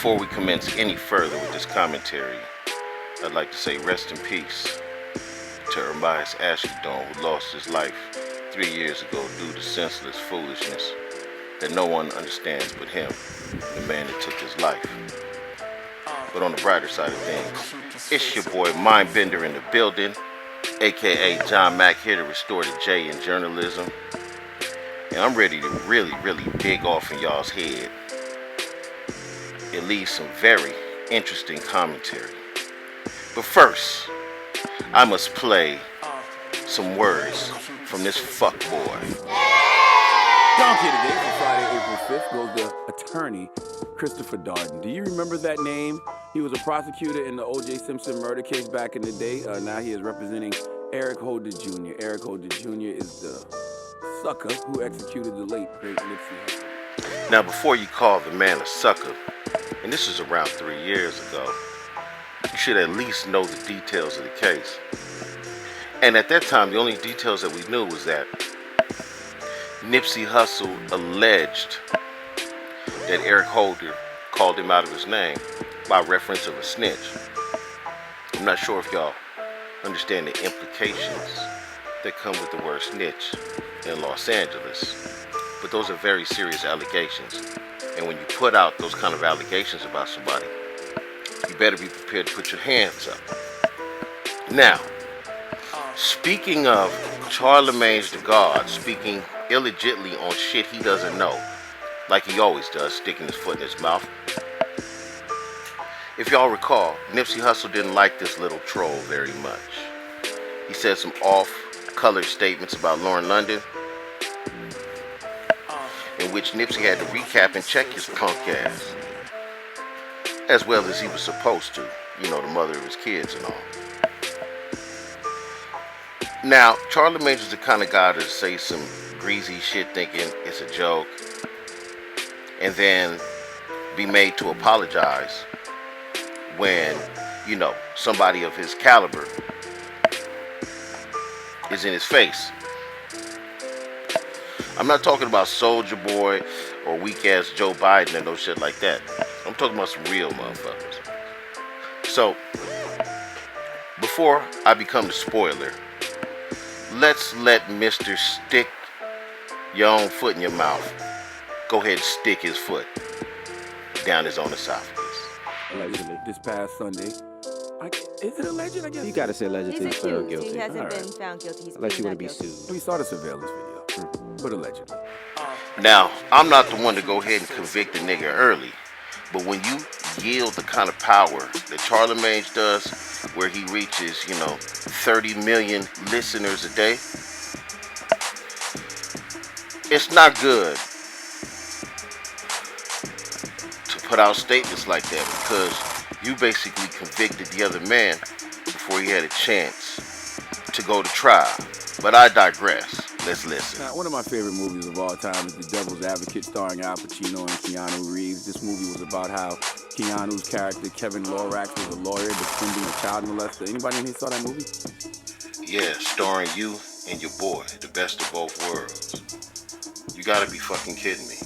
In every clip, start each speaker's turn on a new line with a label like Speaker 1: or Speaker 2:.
Speaker 1: Before we commence any further with this commentary, I'd like to say rest in peace to Ermias Ashkedon, who lost his life 3 years ago due to senseless foolishness that no one understands but him, the man that took his life. But on the brighter side of things, it's your boy Mindbender in the building, aka John Mack, here to restore the J in journalism. And I'm ready to really dig off in y'all's head and leave some very interesting commentary. But first, I must play some words from this fuckboy.
Speaker 2: Donkey today for Friday, April 5th goes to attorney Christopher Darden. Do you remember that name? He was a prosecutor in the O.J. Simpson murder case back in the day. Now he is representing Eric Holder Jr. Eric Holder Jr. is the sucker who executed the late, great Nipsey Hussle.
Speaker 1: Now, before you call the man a sucker, and this is around 3 years ago, you should at least know the details of the case. And at that time, the only details that we knew was that Nipsey Hussle alleged that Eric Holder called him out of his name by reference of a snitch. I'm not sure if y'all understand the implications that come with the word snitch in Los Angeles, but those are very serious allegations. And when you put out those kind of allegations about somebody, you better be prepared to put your hands up. Now, speaking of Charlemagne's the God speaking illegitimately on shit he doesn't know, like he always does, sticking his foot in his mouth. If y'all recall, Nipsey Hussle didn't like this little troll very much. He said some off-colored statements about Lauren London, in which Nipsey had to recap and check his punk ass, as well as he was supposed to, you know, the mother of his kids and all. Now, Charlemagne is the kind of guy to say some greasy shit thinking it's a joke, and then be made to apologize when, you know, somebody of his caliber is in his face. I'm not talking about Soulja Boy or weak ass Joe Biden and no shit like that. I'm talking about some real motherfuckers. So, before I become the spoiler, let's let Mr. Stick Your Own Foot in Your Mouth go ahead and stick his foot down his own esophagus.
Speaker 2: Allegedly, this past Sunday. Is it alleged? I guess
Speaker 3: You gotta say alleged to be found guilty.
Speaker 4: He hasn't
Speaker 2: All
Speaker 4: been
Speaker 2: right.
Speaker 4: found guilty. He's
Speaker 3: Unless you want to be
Speaker 4: guilty.
Speaker 3: sued.
Speaker 2: we saw the surveillance video, but allegedly.
Speaker 1: Now, I'm not the one to go ahead and convict a nigga early, but when you yield the kind of power that Charlemagne does, where he reaches, you know, 30 million listeners a day, it's not good to put out statements like that, because you basically convicted the other man before he had a chance to go to trial. But I digress. Let's listen.
Speaker 2: Now, one of my favorite movies of all time is The Devil's Advocate, starring Al Pacino and Keanu Reeves. This movie was about how Keanu's character, Kevin Lorax, was a lawyer defending a child molester. Anybody in here saw that movie?
Speaker 1: Yeah, starring you and your boy, the best of both worlds. You gotta be fucking kidding me.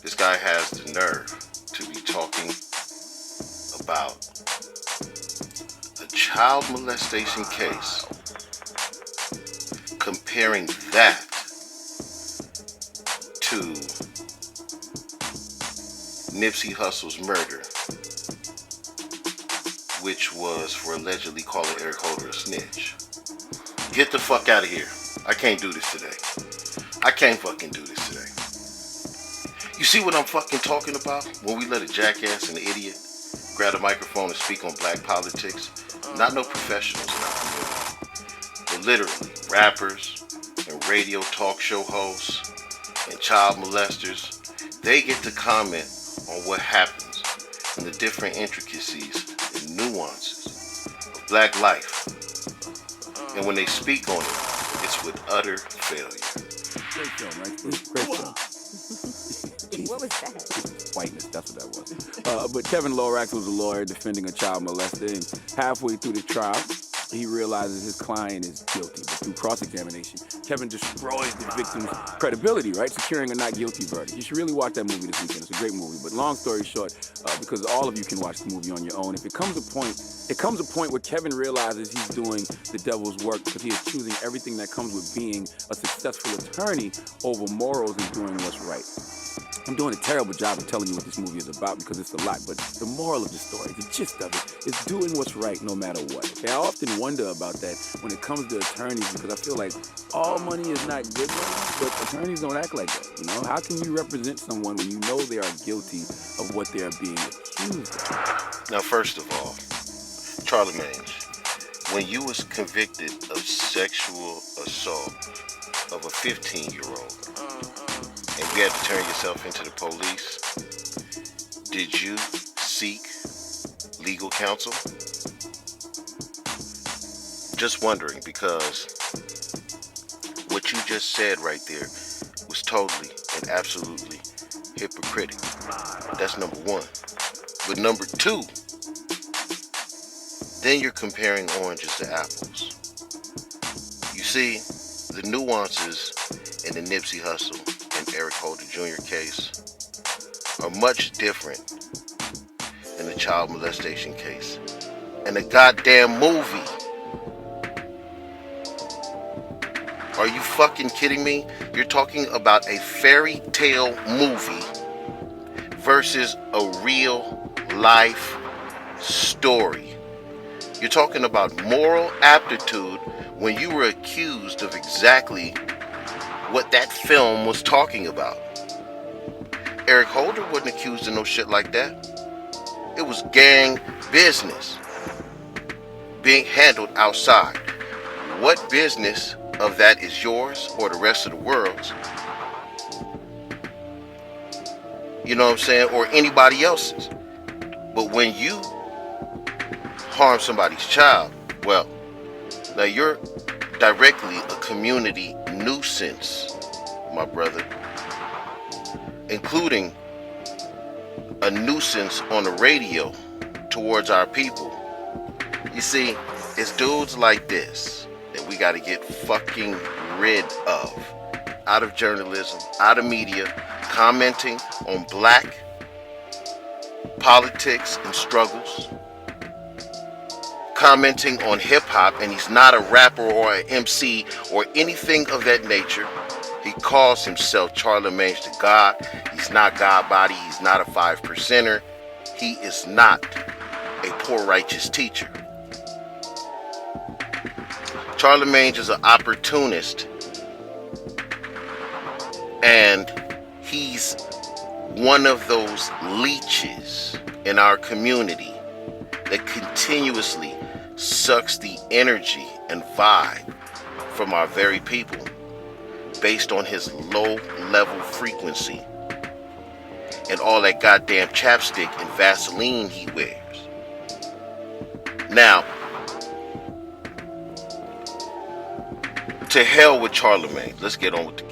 Speaker 1: This guy has the nerve to be talking about a child molestation case, comparing that to Nipsey Hussle's murder, which was for allegedly calling Eric Holder a snitch. Get the fuck out of here. I can't do this today. I can't fucking do this today. You see what I'm fucking talking about? When we let a jackass and an idiot grab a microphone and speak on black politics, not no professionals in our community, but literally rappers and radio talk show hosts and child molesters, they get to comment on what happens and the different intricacies and nuances of black life. And when they speak on it, it's with utter failure.
Speaker 2: Great film, right? Great film.
Speaker 4: What was that?
Speaker 2: Whiteness, that's what that was. But Kevin Lorax was a lawyer defending a child molester, and halfway through the trial, he realizes his client is guilty. But through cross-examination, Kevin destroys the victim's credibility, right? Securing a not guilty verdict. You should really watch that movie this weekend. It's a great movie. But long story short, because all of you can watch the movie on your own, if it comes a point where Kevin realizes he's doing the devil's work because he is choosing everything that comes with being a successful attorney over morals and doing what's right. I'm doing a terrible job of telling you what this movie is about because it's a lot, but the moral of the story, the gist of it, is doing what's right no matter what. Okay, I often wonder about that when it comes to attorneys because I feel like all money is not good money, but attorneys don't act like that. You know, how can you represent someone when you know they are guilty of what they are being accused of?
Speaker 1: Now, first of all, Charlemagne, when you was convicted of sexual assault of a 15-year-old, and you had to turn yourself into the police, did you seek legal counsel? Just wondering, because what you just said right there was totally and absolutely hypocritical. That's number one. But number two, then you're comparing oranges to apples. You see, the nuances in the Nipsey Hussle and Eric Holder Jr. case are much different than the child molestation case and the goddamn movie. Are you fucking kidding me? You're talking about a fairy tale movie versus a real life story. You're talking about moral aptitude when you were accused of exactly what that film was talking about. Eric Holder wasn't accused of no shit like that. It was gang business being handled outside. What business of that is yours or the rest of the world's? You know what I'm saying? Or anybody else's. But when you harm somebody's child, well, now you're directly a community nuisance, my brother, including a nuisance on the radio towards our people. You see, it's dudes like this that we got to get fucking rid of. Out of journalism, out of media, commenting on black politics and struggles, commenting on hip-hop, and he's not a rapper or an MC or anything of that nature. He calls himself Charlemagne the God. He's not God body. He's not a 5%er. He is not a poor righteous teacher. Charlemagne is an opportunist, and he's one of those leeches in our community that continuously sucks the energy and vibe from our very people based on his low level frequency and all that goddamn chapstick and Vaseline he wears. Now, to hell with Charlemagne. Let's get on with the